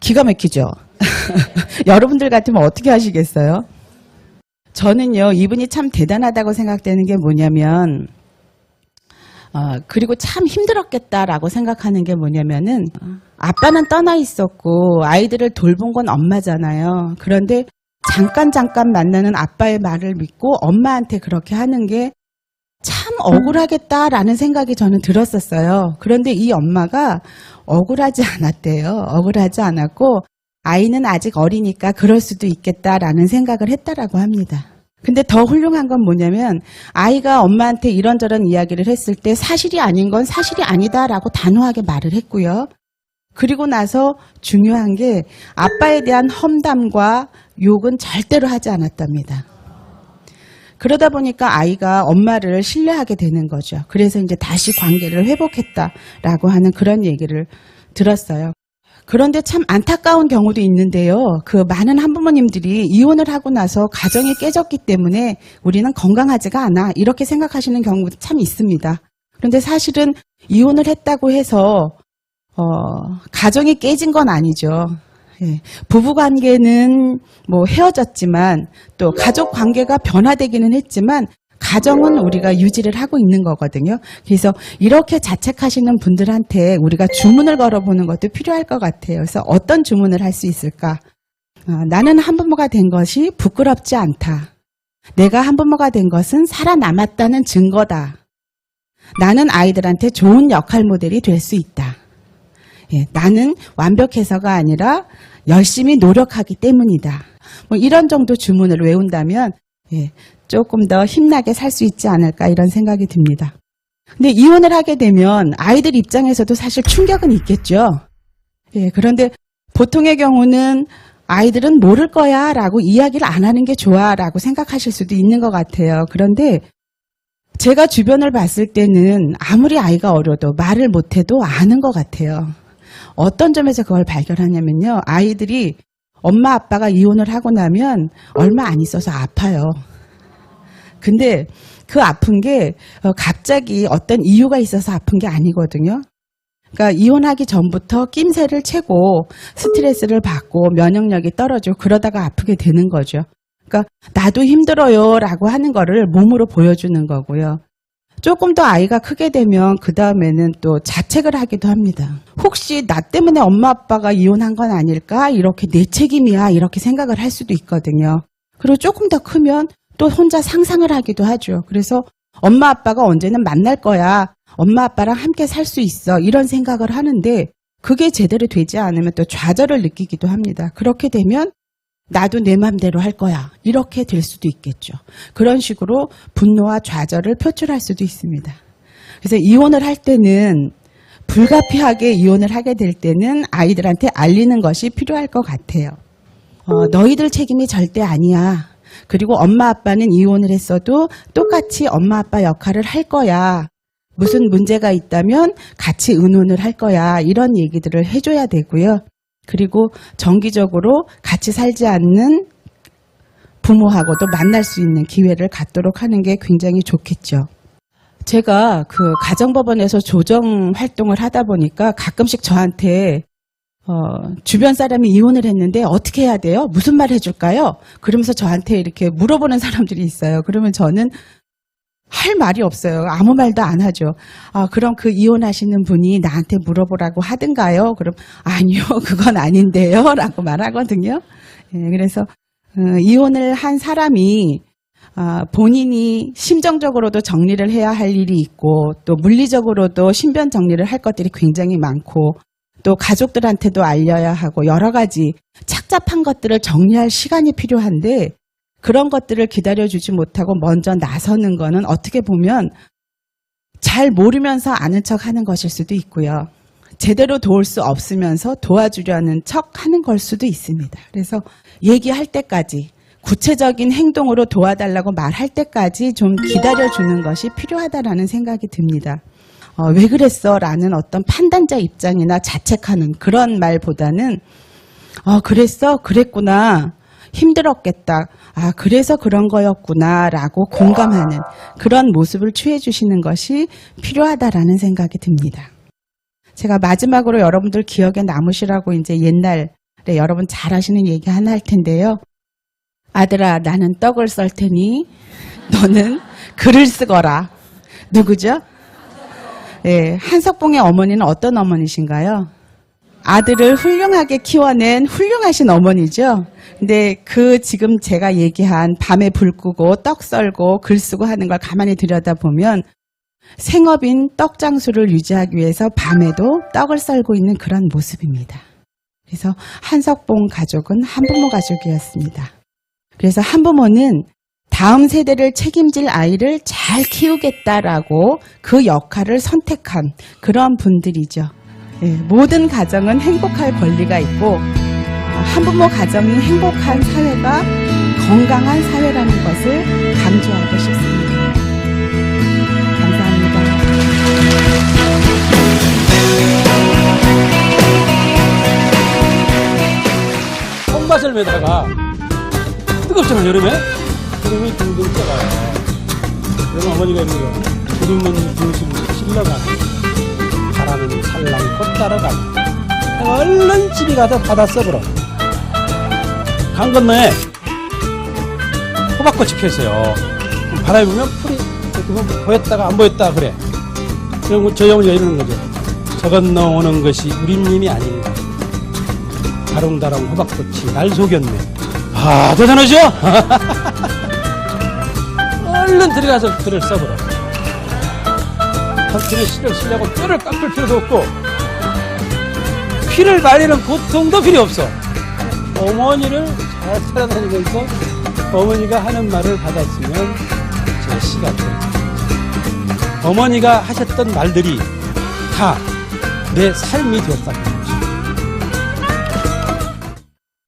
기가 막히죠? 여러분들 같으면 어떻게 하시겠어요? 저는요, 이분이 참 대단하다고 생각되는 게 뭐냐면, 그리고 참 힘들었겠다라고 생각하는 게 뭐냐면은, 아빠는 떠나 있었고, 아이들을 돌본 건 엄마잖아요. 그런데 잠깐 만나는 아빠의 말을 믿고 엄마한테 그렇게 하는 게 참 억울하겠다라는 생각이 저는 들었었어요. 그런데 이 엄마가 억울하지 않았대요. 억울하지 않았고, 아이는 아직 어리니까 그럴 수도 있겠다라는 생각을 했다라고 합니다. 근데 더 훌륭한 건 뭐냐면 아이가 엄마한테 이런저런 이야기를 했을 때 사실이 아닌 건 사실이 아니다라고 단호하게 말을 했고요. 그리고 나서 중요한 게 아빠에 대한 험담과 욕은 절대로 하지 않았답니다. 그러다 보니까 아이가 엄마를 신뢰하게 되는 거죠. 그래서 이제 다시 관계를 회복했다라고 하는 그런 얘기를 들었어요. 그런데 참 안타까운 경우도 있는데요. 그 많은 한부모님들이 이혼을 하고 나서 가정이 깨졌기 때문에 우리는 건강하지가 않아 이렇게 생각하시는 경우도 참 있습니다. 그런데 사실은 이혼을 했다고 해서 가정이 깨진 건 아니죠. 예, 부부관계는 뭐 헤어졌지만 또 가족 관계가 변화되기는 했지만 가정은 우리가 유지를 하고 있는 거거든요. 그래서 이렇게 자책하시는 분들한테 우리가 주문을 걸어보는 것도 필요할 것 같아요. 그래서 어떤 주문을 할 수 있을까? 나는 한부모가 된 것이 부끄럽지 않다. 내가 한부모가 된 것은 살아남았다는 증거다. 나는 아이들한테 좋은 역할 모델이 될 수 있다. 예, 나는 완벽해서가 아니라 열심히 노력하기 때문이다. 뭐 이런 정도 주문을 외운다면 예, 조금 더 힘나게 살 수 있지 않을까 이런 생각이 듭니다. 근데 이혼을 하게 되면 아이들 입장에서도 사실 충격은 있겠죠. 예, 그런데 보통의 경우는 아이들은 모를 거야 라고 이야기를 안 하는 게 좋아 라고 생각하실 수도 있는 것 같아요. 그런데 제가 주변을 봤을 때는 아무리 아이가 어려도 말을 못해도 아는 것 같아요. 어떤 점에서 그걸 발견하냐면요. 아이들이 엄마 아빠가 이혼을 하고 나면 얼마 안 있어서 아파요. 근데 그 아픈 게 갑자기 어떤 이유가 있어서 아픈 게 아니거든요. 그러니까 이혼하기 전부터 낌새를 채고 스트레스를 받고 면역력이 떨어지고 그러다가 아프게 되는 거죠. 그러니까 나도 힘들어요 라고 하는 거를 몸으로 보여주는 거고요. 조금 더 아이가 크게 되면 그 다음에는 또 자책을 하기도 합니다. 혹시 나 때문에 엄마 아빠가 이혼한 건 아닐까? 이렇게 내 책임이야 이렇게 생각을 할 수도 있거든요. 그리고 조금 더 크면 또 혼자 상상을 하기도 하죠. 그래서 엄마 아빠가 언제는 만날 거야. 엄마 아빠랑 함께 살 수 있어. 이런 생각을 하는데 그게 제대로 되지 않으면 또 좌절을 느끼기도 합니다. 그렇게 되면 나도 내 맘대로 할 거야. 이렇게 될 수도 있겠죠. 그런 식으로 분노와 좌절을 표출할 수도 있습니다. 그래서 이혼을 할 때는 불가피하게 이혼을 하게 될 때는 아이들한테 알리는 것이 필요할 것 같아요. 너희들 책임이 절대 아니야. 그리고 엄마 아빠는 이혼을 했어도 똑같이 엄마 아빠 역할을 할 거야. 무슨 문제가 있다면 같이 의논을 할 거야. 이런 얘기들을 해줘야 되고요. 그리고 정기적으로 같이 살지 않는 부모하고도 만날 수 있는 기회를 갖도록 하는 게 굉장히 좋겠죠. 제가 그 가정법원에서 조정 활동을 하다 보니까 가끔씩 저한테 주변 사람이 이혼을 했는데 어떻게 해야 돼요? 무슨 말 해줄까요? 그러면서 저한테 이렇게 물어보는 사람들이 있어요. 그러면 저는 할 말이 없어요. 아무 말도 안 하죠. 그럼 그 이혼하시는 분이 나한테 물어보라고 하든가요? 그럼 아니요, 그건 아닌데요 라고 말하거든요. 예, 그래서 이혼을 한 사람이 본인이 심정적으로도 정리를 해야 할 일이 있고 또 물리적으로도 신변 정리를 할 것들이 굉장히 많고 또 가족들한테도 알려야 하고 여러 가지 착잡한 것들을 정리할 시간이 필요한데 그런 것들을 기다려주지 못하고 먼저 나서는 거는 어떻게 보면 잘 모르면서 아는 척 하는 것일 수도 있고요. 제대로 도울 수 없으면서 도와주려는 척 하는 걸 수도 있습니다. 그래서 얘기할 때까지 구체적인 행동으로 도와달라고 말할 때까지 좀 기다려주는 것이 필요하다라는 생각이 듭니다. 왜 그랬어? 라는 어떤 판단자 입장이나 자책하는 그런 말보다는 그랬어? 그랬구나. 힘들었겠다. 그래서 그런 거였구나 라고 공감하는 그런 모습을 취해 주시는 것이 필요하다라는 생각이 듭니다. 제가 마지막으로 여러분들 기억에 남으시라고 이제 옛날 네, 여러분 잘 아시는 얘기 하나 할 텐데요. 아들아, 나는 떡을 썰 테니 너는 글을 쓰거라. 누구죠? 네, 한석봉의 어머니는 어떤 어머니신가요? 아들을 훌륭하게 키워낸 훌륭하신 어머니죠. 근데 지금 제가 얘기한 밤에 불 끄고 떡 썰고 글 쓰고 하는 걸 가만히 들여다보면 생업인 떡 장수를 유지하기 위해서 밤에도 떡을 썰고 있는 그런 모습입니다. 그래서 한석봉 가족은 한부모 가족이었습니다. 그래서 한부모는 다음 세대를 책임질 아이를 잘 키우겠다라고 그 역할을 선택한 그런 분들이죠. 예, 모든 가정은 행복할 권리가 있고 한부모 가정이 행복한 사회가 건강한 사회라는 것을 강조하고 싶습니다. 감사합니다. 손밭을 매다가 뜨겁잖아, 여름에 둥둥 떠가요. 그러면 어머니가 이런 거예요. 구름은 중심 실러가 바람은 살랑 곧 따라가. 얼른 집에 가서 바다 써버려. 강 건너에 호박꽃이 펴있어요. 바람이 불면 풀이 이렇게 보였다가 안 보였다 그래. 그럼 저희 어머니가 이러는 거죠. 저 건너오는 것이 우리님이 아닌가. 다롱다롱 호박꽃이 날 속였네. 아, 대단하죠? 얼른 들어가서 글을 써버려. 한편에 실을 쓰려고 뼈를 깎을 필요도 없고 피를 말리는 고통도 필요 없어. 어머니를 잘 살아다니면서 어머니가 하는 말을 받았으면 제 시가 돼요. 어머니가 하셨던 말들이 다 내 삶이 되었다.